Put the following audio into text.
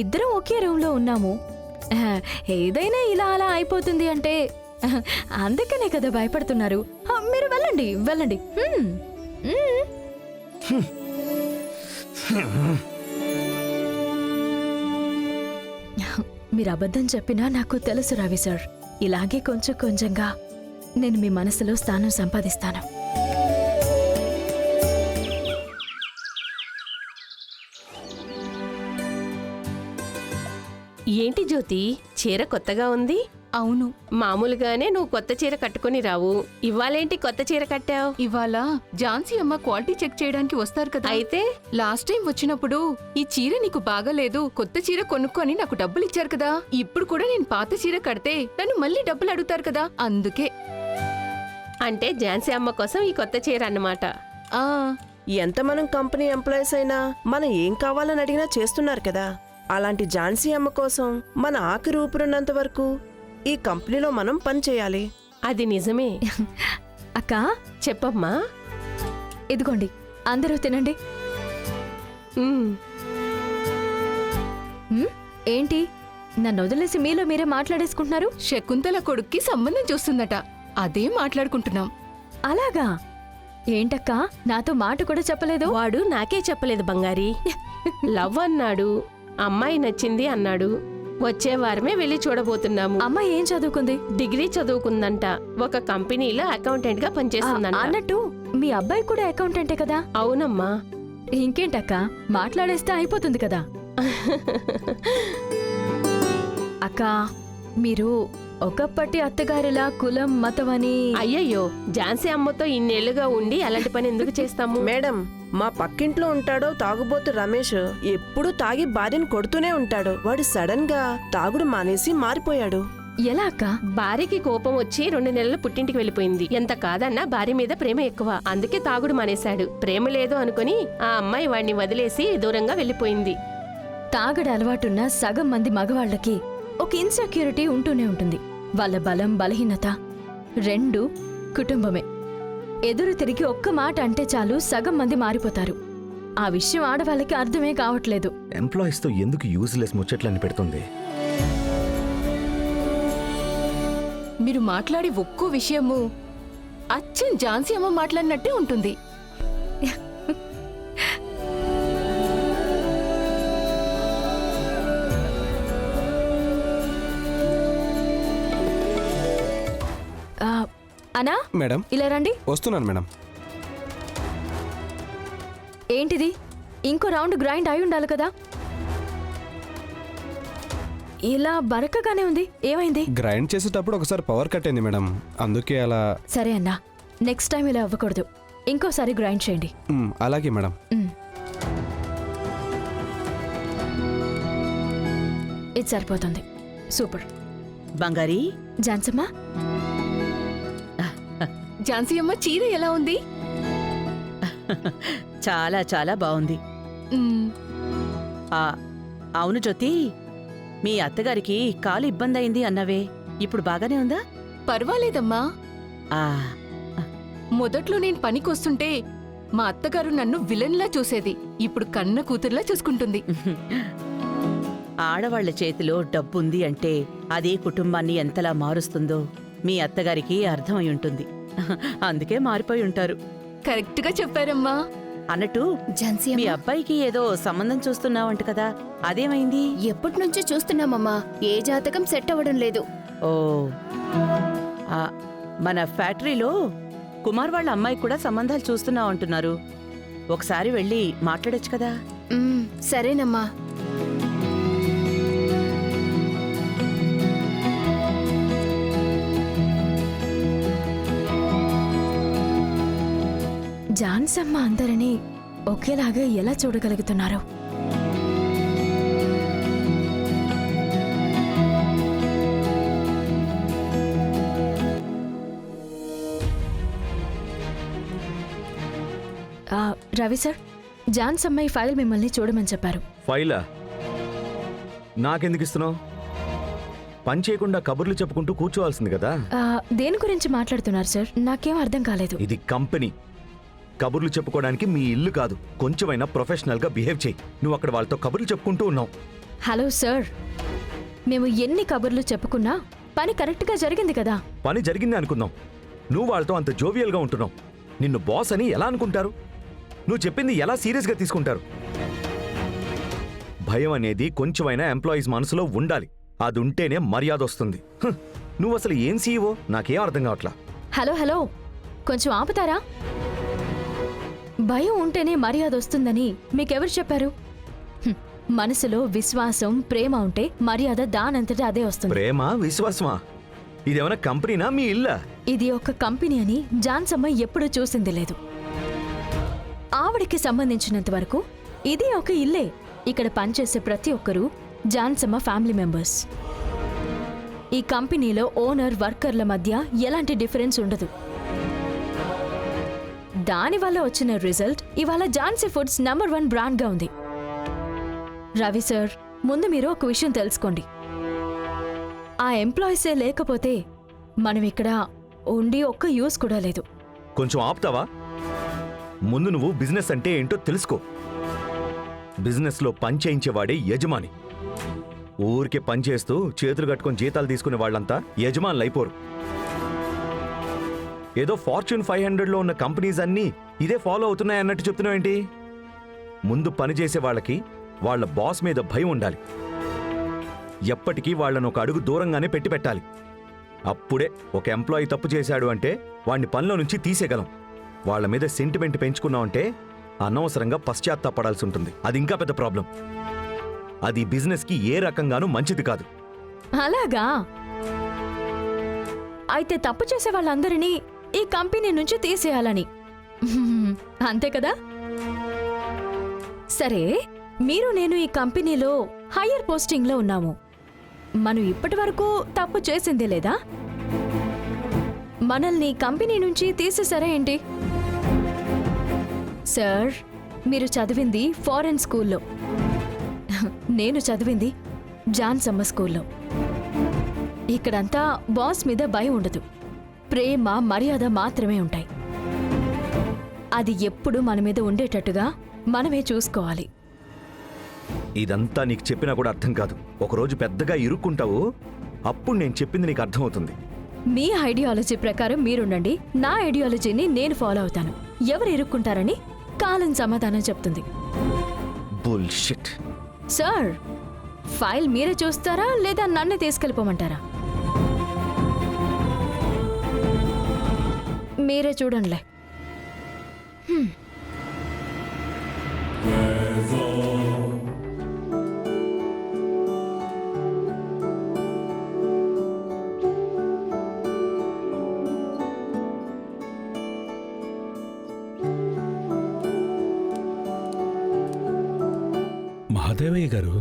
ఇద్దరం ఒకే రూమ్లో ఉన్నాము. ఏదైనా ఇలా అలా అయిపోతుంది అంటే అందుకనే కదా భయపడుతున్నారు. మీరు వెళ్ళండి వెళ్ళండి. మీరు అబద్ధం చెప్పినా నాకు తెలుసు రవి సార్. ఇలాగే కొంచెం కొంచెంగా నేను మీ మనసులో స్థానం సంపాదిస్తాను. ఏంటి జ్యోతి, చీర కొత్తగా ఉంది? అవును, మామూలుగానే నువ్వు కొత్త చీర కట్టుకుని రావు, ఇవాళేంటి కొత్త చీర కట్టావు? ఇవాళ ఝాన్సీ అమ్మ క్వాలిటీ చెక్ చేయడానికి వస్తారు కదా. అయితే లాస్ట్ టైం వచ్చినప్పుడు ఈ చీర నీకు బాగాలేదు, కొత్త చీర కొనుక్కొని నాకు డబ్బులు ఇచ్చారు కదా. ఇప్పుడు కూడా నేను పాత చీర కడితే నన్ను మళ్ళీ డబ్బులు అడుగుతారు కదా, అందుకే. అంటే ఝాన్సీ అమ్మ కోసం ఈ కొత్త చీర అన్నమాట. ఆ ఎంత మనం కంపెనీ ఎంప్లాయీస్ అయినా మనం ఏం కావాలని అడిగినా చేస్తున్నారు కదా. అలాంటి ఝాన్సీ అమ్మ కోసం మన ఆఖరి ఊపిరున్నంత వరకు ఈ కంపెనీలో మనం పని చేయాలి. అది నిజమే. అక్క చెప్పమ్మా. ఇదిగోండి, అందరూ తినండి. ఉమ్, ఏంటి నన్ను వదిలేసి మీలో మీరే మాట్లాడేసుకుంటున్నారు? శకుంతల కొడుక్కి సంబంధం చూస్తుందట, అదే మాట్లాడుకుంటున్నాం. అలాగా? ఏంటక్క నాతో మాట కూడా చెప్పలేదు? వాడు నాకే చెప్పలేదు బంగారి. లవ్ అన్నాడు, అమ్మాయి నచ్చింది అన్నాడు. వచ్చే వారమే వెళ్ళి చూడబోతున్నాము. అమ్మాయి ఏం చదువుకుంది? డిగ్రీ చదువుకుందంట, ఒక కంపెనీలో అకౌంటెంట్ గా పనిచేస్తుందంట. అన్నట్టు మీ అబ్బాయి కూడా అకౌంటెంటే కదా? అవునమ్మా. ఇంకేంటక్క, మాట్లాడేస్తే అయిపోతుంది కదా. అక్క మీరు ఒకప్పటి అత్తగారిలా కులం మతం అని. అయ్యయ్యో, ఝాన్సీ అమ్మతో ఇన్నేళ్లుగా ఉండి అలాంటి పని ఎందుకు చేస్తాము? మేడం, మా పక్కింట్లో ఉంటాడో తాగుబోతు రమేష్. ఎప్పుడూ తాగి భార్యను కొడుతూనే ఉంటాడు. వాడు సడన్ గా తాగుడు మానేసి మారిపోయాడు. ఎలా అక్క? భార్యకి కోపం వచ్చి 2 నెలలు పుట్టింటికి వెళ్ళిపోయింది. ఎంత కాదన్నా భార్య మీద ప్రేమ ఎక్కువ, అందుకే తాగుడు మానేశాడు. ప్రేమ లేదు అనుకుని ఆ అమ్మాయి వాడిని వదిలేసి దూరంగా వెళ్ళిపోయింది. తాగడ అలవాటున్న సగం మంది మగవాళ్లకి ఒక ఇన్సెక్యూరిటీ ఉంటూనే ఉంటుంది. వాళ్ళ బలం బలహీనత రెండు కుటుంబమే. ఎదురు తిరిగి ఒక్క మాట అంటే చాలు సగం మంది మారిపోతారు. ఆ విషయం ఆడవాళ్ళకి అర్థమే కావట్లేదు. ఎంప్లాయీస్ తో ఎందుకు యూజ్లెస్ ముచ్చట్లని పెడుతుంది? మీరు మాట్లాడే ఒక్కో విషయము అచ్చం ఝాన్సీ అమ్మ మాట్లాడినట్టే ఉంటుంది. అనా మేడం, ఇలా రండి. వస్తున్నాను మేడం. ఏంటిది? ఇంకో రౌండ్ గ్రైండ్ అయి ఉండాలి కదా. ఇలా బరకగానే ఉంది, ఏమైంది? గ్రైండ్ చేసేటప్పుడు ఒకసారి పవర్ కట్ అయింది మేడం, అందుకే అలా. సరే అన్నా, నెక్స్ట్ టైం ఇలా అవ్వకూడదు. ఇంకోసారి గ్రైండ్ చేయండి. అలాగే మేడం. ఇది సరిపోతుంది. సూపర్. బంగారీ, ఝాన్సమ్మా, ఝాన్సీ అమ్మ చీర ఎలా ఉంది? చాలా చాలా బాగుంది. అవును జ్యోతి, మీ అత్తగారికి కాలు ఇబ్బంది అయింది అన్నవే, ఇప్పుడు బాగానే ఉందా? పర్వాలేదమ్మా. ఆ మొదట్లో నేను పనికొస్తుంటే మా అత్తగారు నన్ను విలన్లా చూసేది, ఇప్పుడు కన్న కూతురులా చూసుకుంటుంది. ఆడవాళ్ల చేతిలో డబ్బుంది అంటే అదే కుటుంబాన్ని ఎంతలా మారుస్తుందో మీ అత్తగారికి అర్థమై ఉంటుంది. అందుకే మారిపోయి ఉంటారు. కరెక్ట్ గా చెప్పారమ్మా. అన్నట్టు మీ అబ్బాయికి ఏదో సంబంధం చూస్తున్నావంట కదా, అదేమైంది? ఎప్పటి నుంచో చూస్తున్నామమ్మా, ఏ జాతకం సెట్ అవ్వడం లేదు. ఓ, మన ఫ్యాక్టరీలో కుమార్ వాళ్ళ అమ్మాయి కూడా సంబంధాలు చూస్తున్నావంటున్నారు. ఒకసారి వెళ్ళి మాట్లాడొచ్చు కదా. సరేనమ్మా. ఝాన్సమ్మ అందరినీ ఒకేలాగా ఎలా చూడగలుగుతున్నారు? రవి సార్, ఝాన్సమ్మ ఈ ఫైల్ మిమ్మల్ని చూడమని చెప్పారు. ఫైలా? నాకెందుకు ఇస్తున్నావు? పని చేయకుండా కబుర్లు చెప్పుకుంటూ కూర్చోవాల్సింది కదా. దేని గురించి మాట్లాడుతున్నారు సార్? నాకేం అర్థం కాలేదు. ఇది కంపెనీ, కబుర్లు చెప్పుకోవడానికి మీ ఇల్లు కాదు. కొంచెమైనా ప్రొఫెషనల్ గా బిహేవ్ చేయి. నువ్వు అక్కడ వాళ్ళతో కబుర్లు చెప్పుకుంటూ ఉన్నావు. హలో సార్, మేము ఎన్ని కబుర్లు చెప్పుకున్నా పని కరెక్ట్గా జరిగింది కదా. పని జరిగింది అనుకుందాం. నువ్వు వాళ్ళతో అంత జోవియల్గా ఉంటున్నావు. నిన్ను బాస్ అని ఎలా అనుకుంటారు? నువ్వు చెప్పింది ఎలా సీరియస్గా తీసుకుంటారు? భయం అనేది కొంచెమైనా ఎంప్లాయీస్ మనసులో ఉండాలి. అది ఉంటేనే మర్యాద వస్తుంది. నువ్వు అసలు ఏం సీఈఓ నాకేం అర్థం కావట్లా. హలో కొంచెం ఆపుతారా? భయం ఉంటేనే మర్యాద వస్తుందని మీకెవరు చెప్పారు? మనసులో విశ్వాసం, ప్రేమ ఉంటే మర్యాద దానంతటా అదే వస్తుంది. ప్రేమ, విశ్వాసమా? ఇదేమైనా కంపెనీనా, మీ ఇల్లా? ఇది ఒక కంపెనీ అని జాన్సమ్మ ఎప్పుడూ చూసింది లేదు. ఆవిడికి సంబంధించినంత వరకు ఇది ఒక ఇల్లే. ఇక్కడ పనిచేసే ప్రతి ఒక్కరూ జాన్సమ్మ ఫ్యామిలీ మెంబర్స్. ఈ కంపెనీలో ఓనర్, వర్కర్ల మధ్య ఎలాంటి డిఫరెన్స్ ఉండదు. దానివల్ల వచ్చిన రిజల్ట్ ఇవాళ ఝాన్సీ ఫుడ్స్ నంబర్ 1 బ్రాండ్గా ఉంది. రవి సార్, ముందు మీరు ఒక విషయం తెలుసుకోండి. ఆ ఎంప్లాయీసే లేకపోతే మనం ఇక్కడ ఉండి ఒక్క యూస్ కూడా లేదు. కొంచెం ఆపుతావా? ముందు నువ్వు బిజినెస్ అంటే ఏంటో తెలుసుకో. బిజినెస్లో పని చేయించేవాడే యజమాని. ఊరికే పనిచేస్తూ చేతులు కట్టుకొని జీతాలు తీసుకునే వాళ్ళంతా యజమానులు అయిపోరు. ఏదో ఫార్చ్యూన్ 500లో ఉన్న కంపెనీస్ అన్నీ ఇదే ఫాలో అవుతున్నాయన్నట్టు చెప్తున్నావేంటి? ముందు పనిచేసే వాళ్ళకి వాళ్ళ బాస్ మీద భయం ఉండాలి. ఎప్పటికీ వాళ్ళను ఒక అడుగు దూరంగానే పెట్టి పెట్టాలి. అప్పుడే ఒక ఎంప్లాయీ తప్పు చేశాడు అంటే వాడిని పనిలో నుంచి తీసేయగలం. వాళ్ళ మీద సెంటిమెంట్ పెంచుకున్నామంటే అనవసరంగా పశ్చాత్తాపడాల్సి ఉంటుంది. అది ఇంకా పెద్ద ప్రాబ్లం. అది బిజినెస్కి ఏ రకంగానూ మంచిది కాదు. అలాగా? అయితే తప్పు చేసే వాళ్ళందరినీ ఈ కంపెనీ నుంచి తీసేయాలని అంతే కదా? సరే, మీరు నేను ఈ కంపెనీలో హయ్యర్ పోస్టింగ్లో ఉన్నాము. మనం ఇప్పటి వరకు తప్పు చేసిందే లేదా? మనల్ని కంపెనీ నుంచి తీసేసారా ఏంటి? సార్, మీరు చదివింది ఫారెన్ స్కూల్లో, నేను చదివింది జాన్సమ్మ స్కూల్లో. ఇక్కడంతా బాస్ మీద భయం ఉండదు. ప్రేమ, మర్యాద మాత్రమే ఉంటాయి. అది ఎప్పుడు మన మీద ఉండేటట్టుగా మనమే చూసుకోవాలి. ఇదంతా నీకు చెప్పినా కూడా అర్థం కాదు. ఒకరోజు పెద్దగా ఇరుక్కుంటావు, అప్పుడు నేను చెప్పింది నీకు అర్థమవుతుంది. మీ ఐడియాలజీ ప్రకారం మీరుండండి, నా ఐడియాలజీని నేను ఫాలో అవుతాను. ఎవరు ఇరుక్కుంటారని కాలం సమాధానం చెప్తుంది. బుల్షిట్. సార్, ఫైల్ మీరే చూస్తారా లేదా నన్ను తీసుకెళ్ళిపోమంటారా? మీరే చూడండిలే. మహాదేవయ్య గారు,